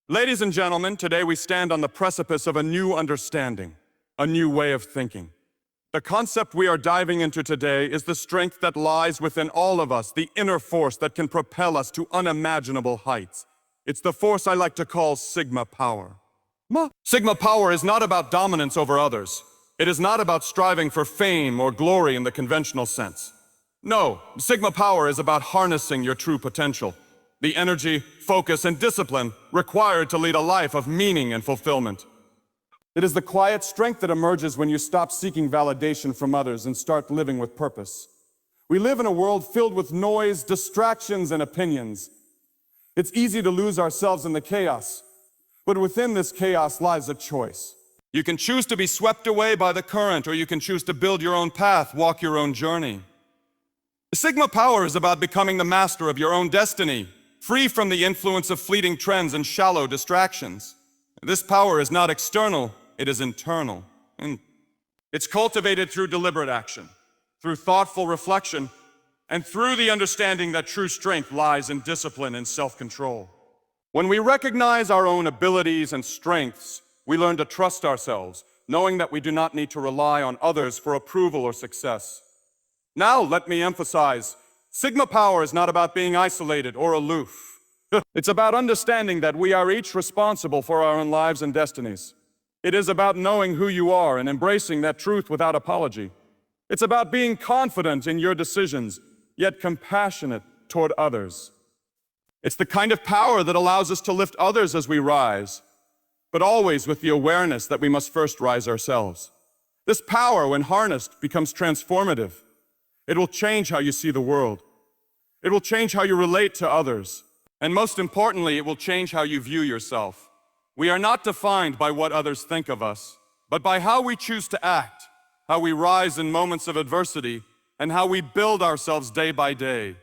Ladies and gentlemen, today we stand on the precipice of a new understanding, a new way of thinking. The concept we are diving into today is the strength that lies within all of us, the inner force that can propel us to unimaginable heights. It's the force I like to call Sigma power. Sigma power is not about dominance over others. It is not about striving for fame or glory in the conventional sense. No, Sigma power is about harnessing your true potential. The energy, focus, and discipline required to lead a life of meaning and fulfillment. It is the quiet strength that emerges when you stop seeking validation from others and start living with purpose. We live in a world filled with noise, distractions, and opinions. It's easy to lose ourselves in the chaos, but within this chaos lies a choice. You can choose to be swept away by the current, or you can choose to build your own path, walk your own journey. Sigma power is about becoming the master of your own destiny, free from the influence of fleeting trends and shallow distractions. This power is not external, it is internal. And it's cultivated through deliberate action, through thoughtful reflection, and through the understanding that true strength lies in discipline and self-control. When we recognize our own abilities and strengths, we learn to trust ourselves, knowing that we do not need to rely on others for approval or success. Now, let me emphasize, Sigma power is not about being isolated or aloof. It's about understanding that we are each responsible for our own lives and destinies. It is about knowing who you are and embracing that truth without apology. It's about being confident in your decisions, yet compassionate toward others. It's the kind of power that allows us to lift others as we rise, but always with the awareness that we must first rise ourselves. This power, when harnessed, becomes transformative. It will change how you see the world. It will change how you relate to others. And most importantly, it will change how you view yourself. We are not defined by what others think of us, but by how we choose to act, how we rise in moments of adversity, and how we build ourselves day by day.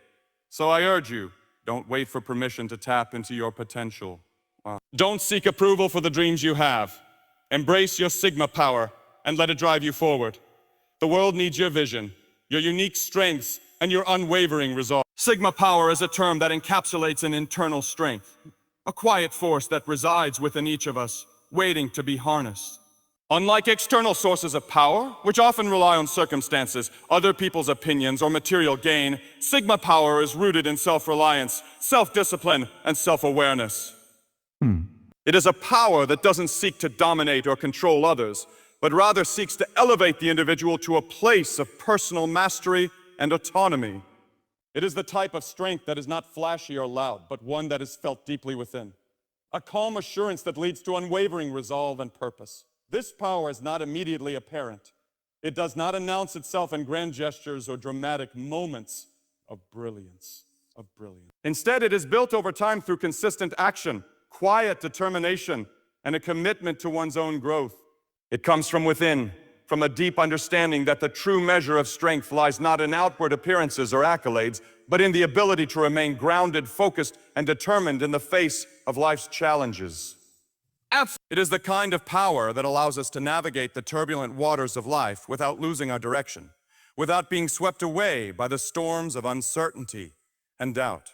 So I urge you, don't wait for permission to tap into your potential. Don't seek approval for the dreams you have. Embrace your Sigma power and let it drive you forward. The world needs your vision, your unique strengths, and your unwavering resolve. Sigma power is a term that encapsulates an internal strength, a quiet force that resides within each of us, waiting to be harnessed. Unlike external sources of power, which often rely on circumstances, other people's opinions, or material gain, Sigma power is rooted in self-reliance, self-discipline, and self-awareness. It is a power that doesn't seek to dominate or control others, but rather seeks to elevate the individual to a place of personal mastery and autonomy. It is the type of strength that is not flashy or loud, but one that is felt deeply within. A calm assurance that leads to unwavering resolve and purpose. This power is not immediately apparent. It does not announce itself in grand gestures or dramatic moments of brilliance. Instead, it is built over time through consistent action, quiet determination, and a commitment to one's own growth. It comes from within, from a deep understanding that the true measure of strength lies not in outward appearances or accolades, but in the ability to remain grounded, focused, and determined in the face of life's challenges. It is the kind of power that allows us to navigate the turbulent waters of life without losing our direction, without being swept away by the storms of uncertainty and doubt.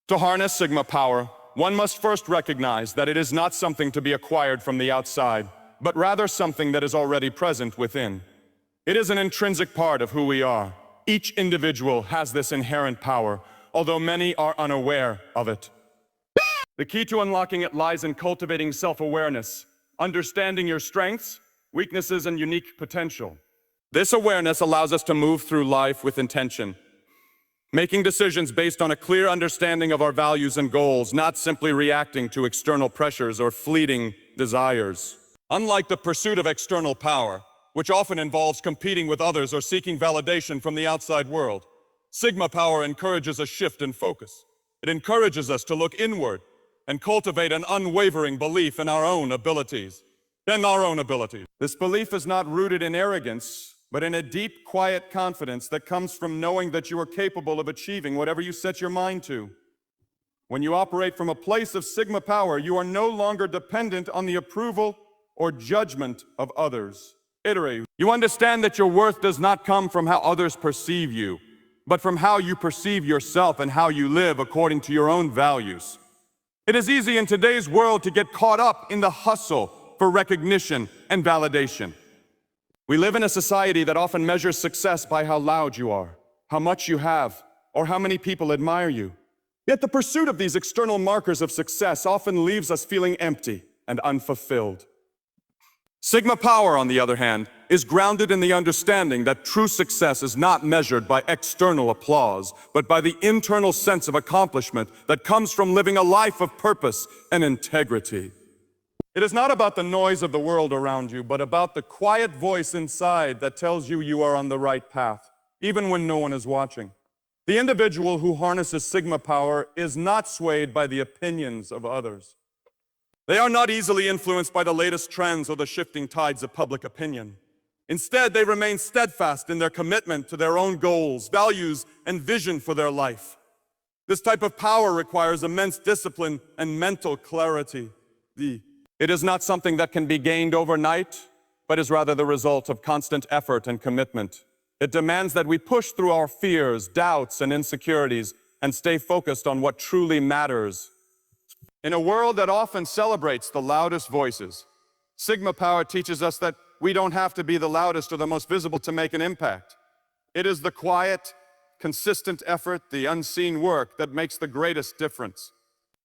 To harness Sigma power, one must first recognize that it is not something to be acquired from the outside, but rather something that is already present within. It is an intrinsic part of who we are. Each individual has this inherent power, although many are unaware of it. The key to unlocking it lies in cultivating self-awareness, understanding your strengths, weaknesses, and unique potential. This awareness allows us to move through life with intention, making decisions based on a clear understanding of our values and goals, not simply reacting to external pressures or fleeting desires. Unlike the pursuit of external power, which often involves competing with others or seeking validation from the outside world, Sigma power encourages a shift in focus. It encourages us to look inward and cultivate an unwavering belief in our own abilities. This belief is not rooted in arrogance, but in a deep, quiet confidence that comes from knowing that you are capable of achieving whatever you set your mind to. When you operate from a place of Sigma power, you are no longer dependent on the approval or judgment of others. You understand that your worth does not come from how others perceive you, but from how you perceive yourself and how you live according to your own values. It is easy in today's world to get caught up in the hustle for recognition and validation. We live in a society that often measures success by how loud you are, how much you have, or how many people admire you. Yet the pursuit of these external markers of success often leaves us feeling empty and unfulfilled. Sigma power, on the other hand, is grounded in the understanding that true success is not measured by external applause, but by the internal sense of accomplishment that comes from living a life of purpose and integrity. It is not about the noise of the world around you, but about the quiet voice inside that tells you you are on the right path, even when no one is watching. The individual who harnesses Sigma power is not swayed by the opinions of others. They are not easily influenced by the latest trends or the shifting tides of public opinion. Instead, they remain steadfast in their commitment to their own goals, values, and vision for their life. This type of power requires immense discipline and mental clarity. It is not something that can be gained overnight, but is rather the result of constant effort and commitment. It demands that we push through our fears, doubts, and insecurities and stay focused on what truly matters. In a world that often celebrates the loudest voices, Sigma power teaches us that we don't have to be the loudest or the most visible to make an impact. It is the quiet, consistent effort, the unseen work that makes the greatest difference.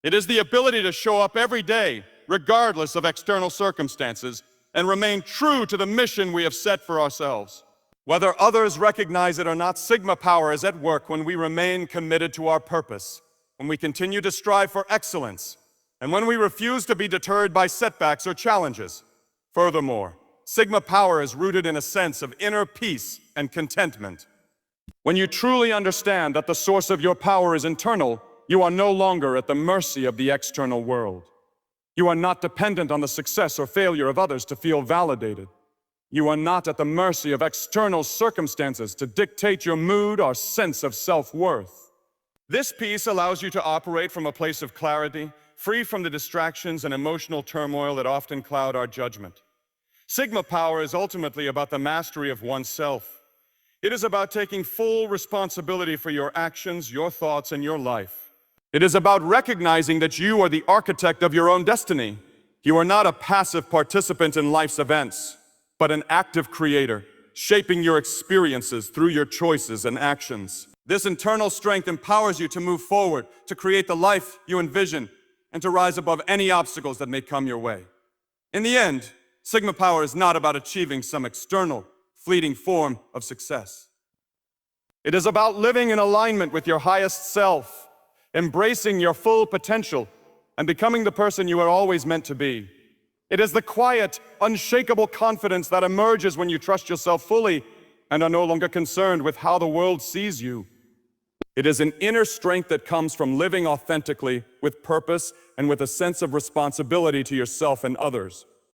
It is the ability to show up every day, regardless of external circumstances, and remain true to the mission we have set for ourselves. Whether others recognize it or not, Sigma power is at work when we remain committed to our purpose, when we continue to strive for excellence, and when we refuse to be deterred by setbacks or challenges. Furthermore, Sigma power is rooted in a sense of inner peace and contentment. When you truly understand that the source of your power is internal, you are no longer at the mercy of the external world. You are not dependent on the success or failure of others to feel validated. You are not at the mercy of external circumstances to dictate your mood or sense of self-worth. This peace allows you to operate from a place of clarity, free from the distractions and emotional turmoil that often cloud our judgment. Sigma power is ultimately about the mastery of oneself. It is about taking full responsibility for your actions, your thoughts, and your life. It is about recognizing that you are the architect of your own destiny. You are not a passive participant in life's events, but an active creator, shaping your experiences through your choices and actions. This internal strength empowers you to move forward, to create the life you envision, and to rise above any obstacles that may come your way. In the end, Sigma power is not about achieving some external, fleeting form of success. It is about living in alignment with your highest self, embracing your full potential, and becoming the person you are always meant to be. It is the quiet, unshakable confidence that emerges when you trust yourself fully and are no longer concerned with how the world sees you. It is an inner strength that comes from living authentically, with purpose, and with a sense of responsibility to yourself and others.